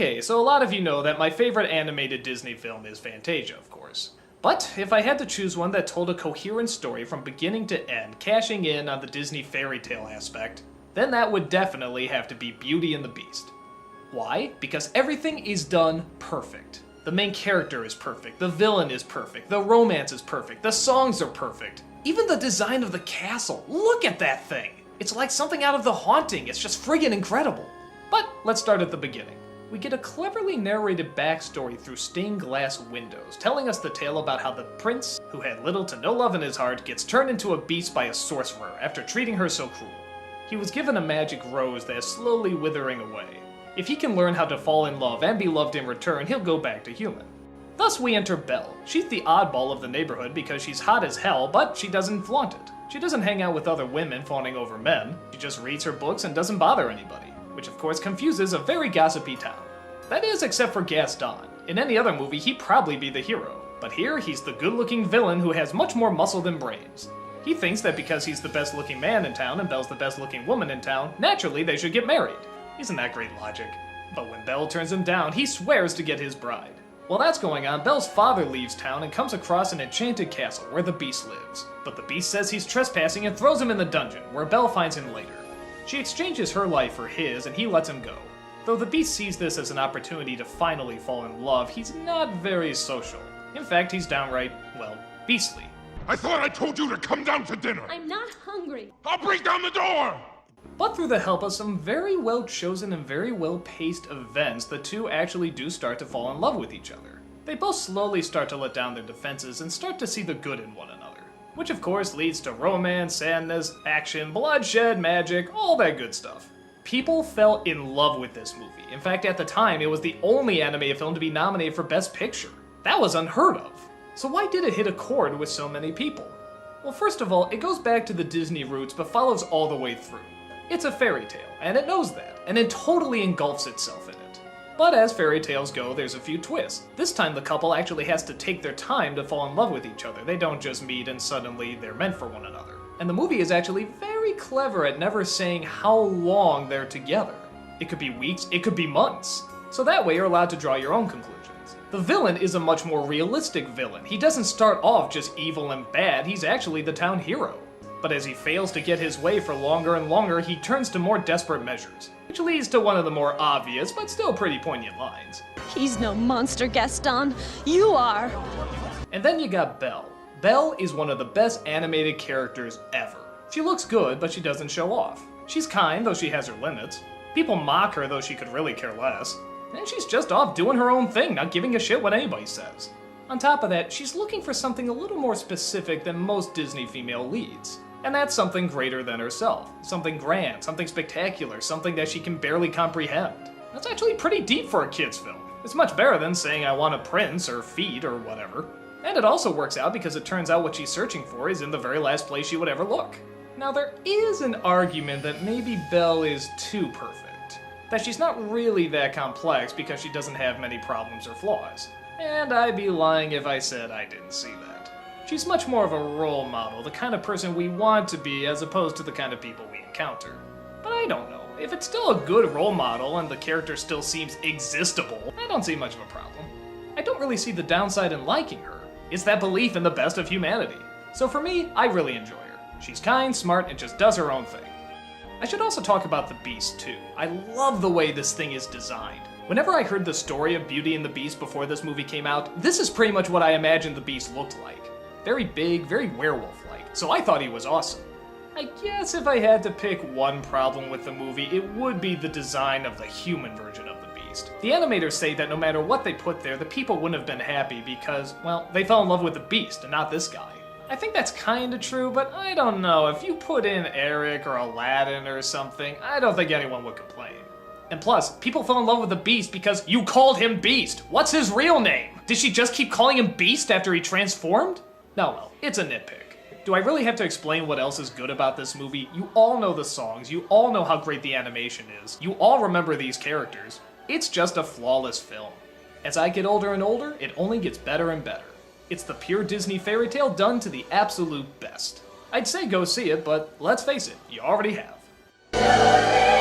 Okay, so a lot of you know that my favorite animated Disney film is Fantasia, of course. But if I had to choose one that told a coherent story from beginning to end, cashing in on the Disney fairy tale aspect, then that would definitely have to be Beauty and the Beast. Why? Because everything is done perfect. The main character is perfect, the villain is perfect, the romance is perfect, the songs are perfect. Even the design of the castle, look at that thing! It's like something out of The Haunting, it's just friggin' incredible. But let's start at the beginning. We get a cleverly narrated backstory through stained glass windows, telling us the tale about how the prince, who had little to no love in his heart, gets turned into a beast by a sorcerer after treating her so cruel. He was given a magic rose that is slowly withering away. If he can learn how to fall in love and be loved in return, he'll go back to human. Thus we enter Belle. She's the oddball of the neighborhood because she's hot as hell, but she doesn't flaunt it. She doesn't hang out with other women fawning over men. She just reads her books and doesn't bother anybody, which of course confuses a very gossipy town. That is, except for Gaston. In any other movie, he'd probably be the hero. But here, he's the good-looking villain who has much more muscle than brains. He thinks that because he's the best-looking man in town and Belle's the best-looking woman in town, naturally they should get married. Isn't that great logic? But when Belle turns him down, he swears to get his bride. While that's going on, Belle's father leaves town and comes across an enchanted castle where the Beast lives. But the Beast says he's trespassing and throws him in the dungeon, where Belle finds him later. She exchanges her life for his, and he lets him go. Though the Beast sees this as an opportunity to finally fall in love, he's not very social. In fact, he's downright, well, beastly. I thought I told you to come down to dinner! I'm not hungry. I'll break down the door! But through the help of some very well chosen and very well paced events, the two actually do start to fall in love with each other. They both slowly start to let down their defenses and start to see the good in one another. Which of course leads to romance, sadness, action, bloodshed, magic, all that good stuff. People fell in love with this movie. In fact, at the time, it was the only animated film to be nominated for Best Picture. That was unheard of. So why did it hit a chord with so many people? Well, first of all, it goes back to the Disney roots, but follows all the way through. It's a fairy tale, and it knows that, and it totally engulfs itself in it. But as fairy tales go, there's a few twists. This time the couple actually has to take their time to fall in love with each other. They don't just meet and suddenly they're meant for one another. And the movie is actually very clever at never saying how long they're together. It could be weeks, it could be months. So that way you're allowed to draw your own conclusions. The villain is a much more realistic villain. He doesn't start off just evil and bad, he's actually the town hero. But as he fails to get his way for longer and longer, he turns to more desperate measures, which leads to one of the more obvious but still pretty poignant lines. He's no monster, Gaston. You are. And then you got Belle. Belle is one of the best animated characters ever. She looks good, but she doesn't show off. She's kind, though she has her limits. People mock her, though she could really care less. And she's just off doing her own thing, not giving a shit what anybody says. On top of that, she's looking for something a little more specific than most Disney female leads. And that's something greater than herself. Something grand, something spectacular, something that she can barely comprehend. That's actually pretty deep for a kid's film. It's much better than saying I want a prince or feet or whatever. And it also works out because it turns out what she's searching for is in the very last place she would ever look. Now there is an argument that maybe Belle is too perfect. That she's not really that complex because she doesn't have many problems or flaws. And I'd be lying if I said I didn't see that. She's much more of a role model, the kind of person we want to be as opposed to the kind of people we encounter. But I don't know. If it's still a good role model and the character still seems existable, I don't see much of a problem. I don't really see the downside in liking her. It's that belief in the best of humanity. So for me, I really enjoy her. She's kind, smart, and just does her own thing. I should also talk about the Beast too. I love the way this thing is designed. Whenever I heard the story of Beauty and the Beast before this movie came out, this is pretty much what I imagined the Beast looked like. Very big, very werewolf-like, so I thought he was awesome. I guess if I had to pick one problem with the movie, it would be the design of the human version of the Beast. The animators say that no matter what they put there, the people wouldn't have been happy because, well, they fell in love with the Beast and not this guy. I think that's kinda true, but I don't know. If you put in Eric or Aladdin or something, I don't think anyone would complain. And plus, people fell in love with the Beast because you called him Beast. What's his real name? Did she just keep calling him Beast after he transformed? No, well, it's a nitpick. Do I really have to explain what else is good about this movie? You all know the songs, you all know how great the animation is, you all remember these characters. It's just a flawless film. As I get older and older, it only gets better and better. It's the pure Disney fairy tale done to the absolute best. I'd say go see it, but let's face it, you already have.